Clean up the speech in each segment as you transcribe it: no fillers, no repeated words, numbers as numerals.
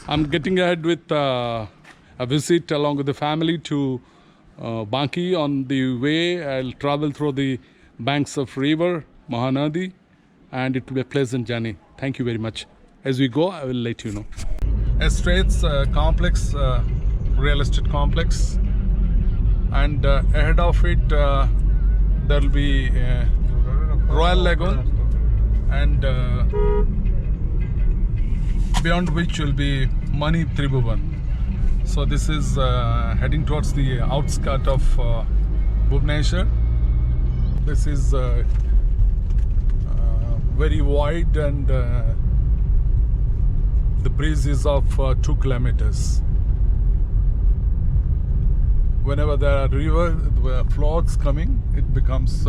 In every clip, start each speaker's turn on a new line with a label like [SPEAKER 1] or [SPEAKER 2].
[SPEAKER 1] I'm getting ahead with a visit along with the family to Banki. On the way, I'll travel through the banks of river Mahanadi, and it will be a pleasant journey. Thank you very much. As we go, I will let you know. Estates complex, real estate complex, and ahead of it there will be Royal Lagoon, and beyond which will be Mani Tribhuvan. So this is heading towards the outskirts of Bhubaneswar. This is very wide, and the breeze is of 2 kilometers. Whenever there are river floods coming, it becomes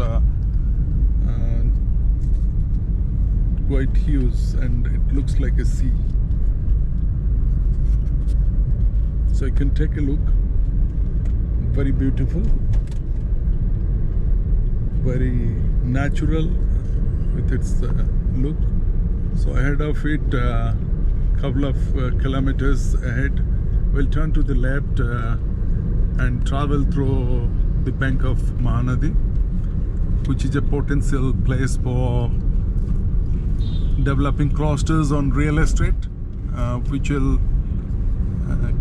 [SPEAKER 1] quite huge, and it looks like a sea. So you can take a look. Very beautiful, very natural with its look. So ahead of it, couple of kilometers ahead, we'll turn to the left and travel through the bank of Mahanadi, which is a potential place for developing clusters on real estate, which will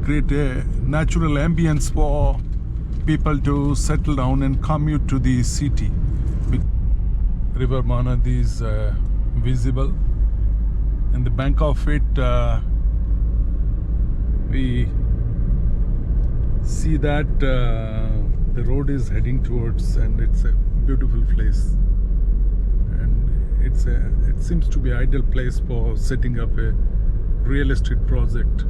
[SPEAKER 1] create a natural ambience for people to settle down and commute to the city. River Mahanadi is visible. In the bank of it, we see that the road is heading towards, and it's a beautiful place, and it seems to be ideal place for setting up a real estate project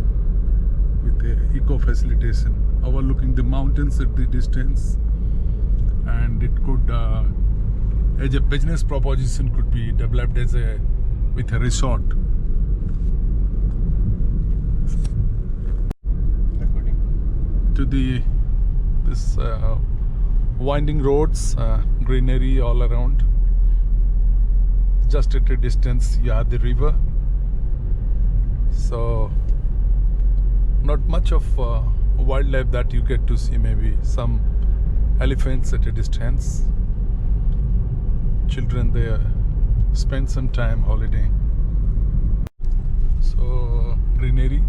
[SPEAKER 1] with eco facilitation, overlooking the mountains at the distance, and it could as a business proposition could be developed as with a resort. To this winding roads, greenery all around. Just at a distance you have the river, so not much of wildlife that you get to see. Maybe some elephants at a distance. Children there spend some time holidaying. So greenery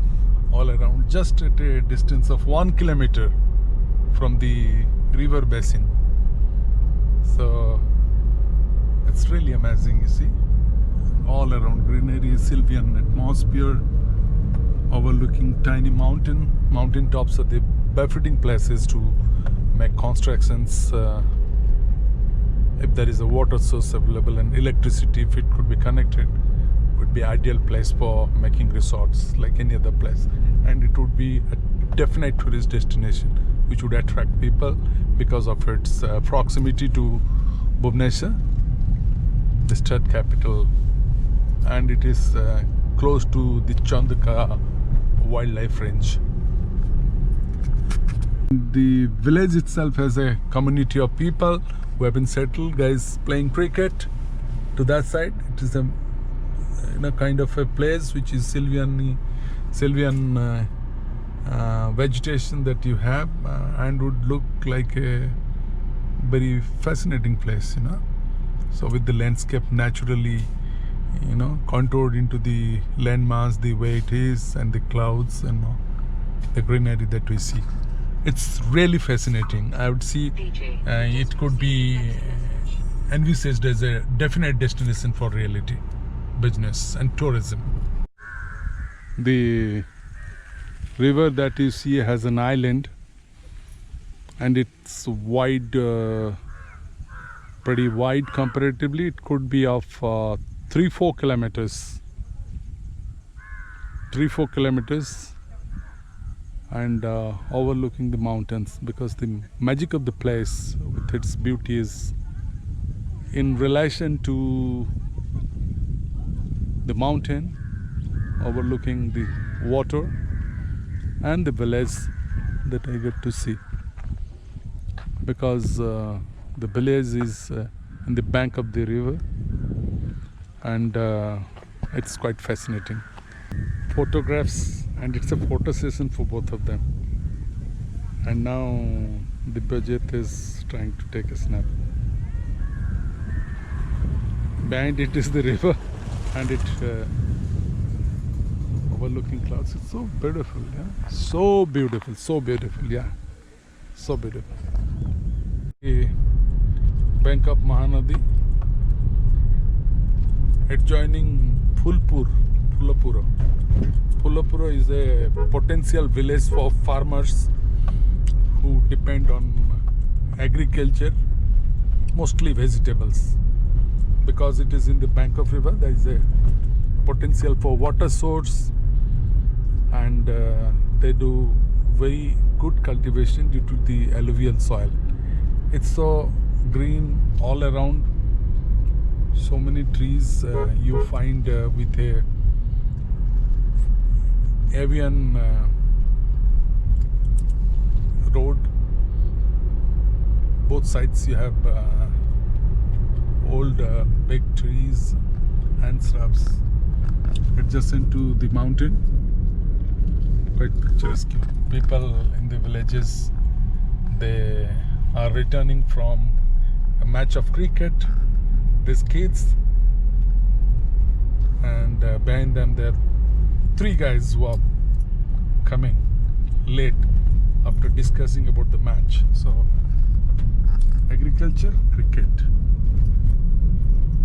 [SPEAKER 1] all around, just at a distance of 1 kilometer from the river basin. So it's really amazing, you see. All around greenery, sylvan atmosphere, overlooking tiny mountain tops are the befitting places to make constructions. If there is a water source available and electricity, if it could be connected, would be ideal place for making resorts like any other place. And it would be a definite tourist destination which would attract people because of its proximity to Bhubaneswar, the state capital, and it is close to the Chandaka wildlife range. The village itself has a community of people who have been settled, guys playing cricket. To that side, it is a kind of a place which is sylvan vegetation that you have, and would look like a very fascinating place, So with the landscape naturally, contoured into the landmass the way it is, and the clouds and the greenery that we see. It's really fascinating. I would see it could be envisaged as a definite destination for reality, business and tourism. The river that you see has an island, and it's wide, pretty wide comparatively. It could be of 3-4 kilometers. 3-4 kilometers, and overlooking the mountains, because the magic of the place with its beauty is in relation to the mountain overlooking the water and the village that I get to see, because the village is in the bank of the river, and it's quite fascinating. Photographs and it's a photo session for both of them. And now Dibyajit is trying to take a snap. Behind it is the river, and it overlooking clouds. It's so beautiful, yeah. So beautiful, yeah. So beautiful. The bank of Mahanadi, adjoining Phulapura. Phulapura is a potential village for farmers who depend on agriculture, mostly vegetables. Because it is in the bank of river, there is a potential for water source, and they do very good cultivation due to the alluvial soil. It's so green all around, so many trees you find with a avian road. Both sides you have old big trees and shrubs adjacent to the mountain. Quite picturesque. People in the villages, they are returning from a match of cricket. These kids, and behind them there are 3 guys who are coming late after discussing about the match. So agriculture, cricket.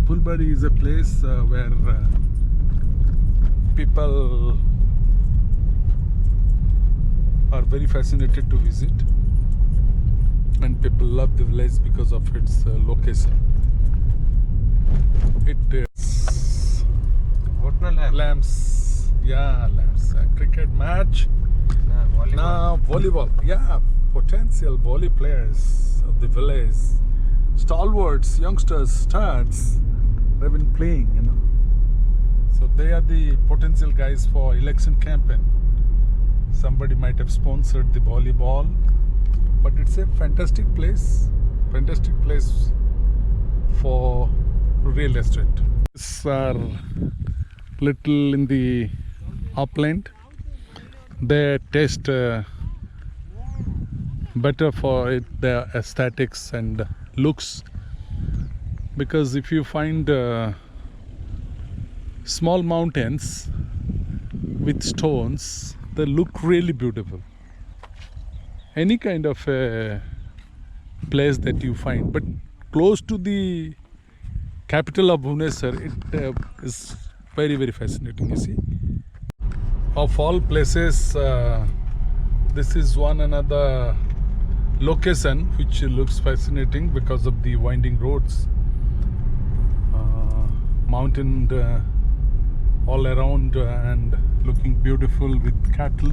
[SPEAKER 1] Phulbari is a place where people are very fascinated to visit, and people love the village because of its location. It is lamps, yeah, lamps. Cricket match. Now volleyball, yeah, potential volley players of the village, stalwarts, youngsters, studs. They've been playing, you know. So they are the potential guys for election campaign. Somebody might have sponsored the volleyball, but it's a fantastic place for real estate. These are little in the upland. They taste better for it, their aesthetics and looks, because if you find small mountains with stones, they look really beautiful. Any kind of a place that you find, but close to the capital of Bhubaneswar, it is very, very fascinating, you see. Of all places, this is one another location which looks fascinating because of the winding roads, mountain all around, and looking beautiful with cattle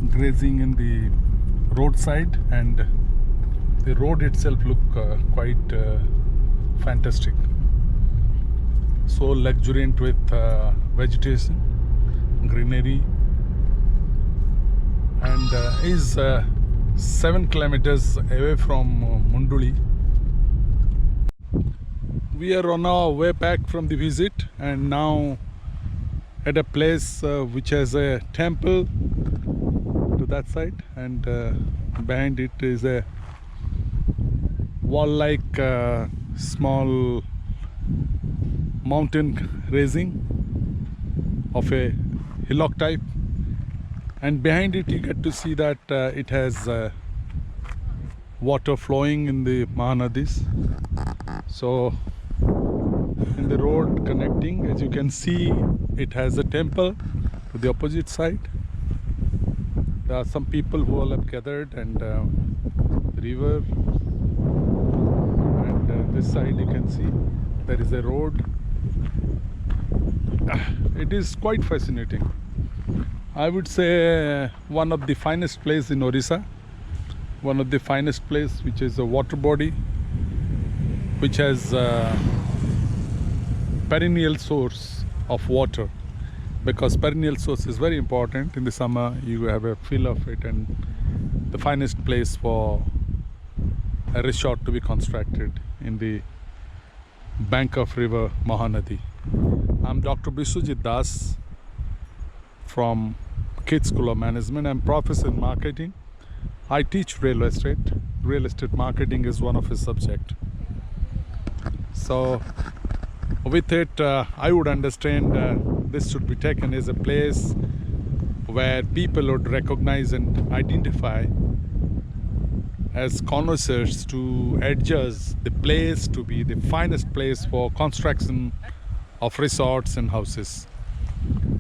[SPEAKER 1] grazing in the roadside, and the road itself look quite fantastic, so luxuriant with vegetation, greenery, and is 7 kilometers away from Munduli. We are on our way back from the visit, and now at a place which has a temple to that side, and behind it is a wall-like small mountain raising of a hillock type, and behind it you get to see that it has water flowing in the Mahanadis. So in the road connecting, as you can see, it has a temple to the opposite side. There are some people who all have gathered, and the river, and this side you can see there is a road. It is quite fascinating. I would say one of the finest place in Odisha, one of the finest place which is a water body, which has perennial source of water, because perennial source is very important. In the summer you have a fill of it, and the finest place for a resort to be constructed in the bank of river Mahanadi. I'm Dr. Biswajit Das from Kids School of Management. I'm professor in marketing. I teach real estate. Real estate marketing is one of his subject. So with it, I would understand this should be taken as a place where people would recognize and identify as connoisseurs to adjust the place to be the finest place for construction of resorts and houses.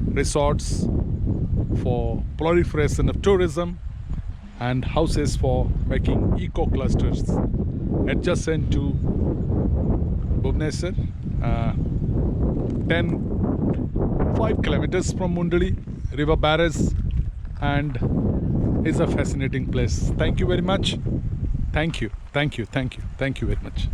[SPEAKER 1] Resorts for proliferation of tourism and houses for making eco-clusters adjacent to Bhubaneswar, 5 kilometers from Mundali, river barrage, and is a fascinating place. Thank you very much. Thank you very much.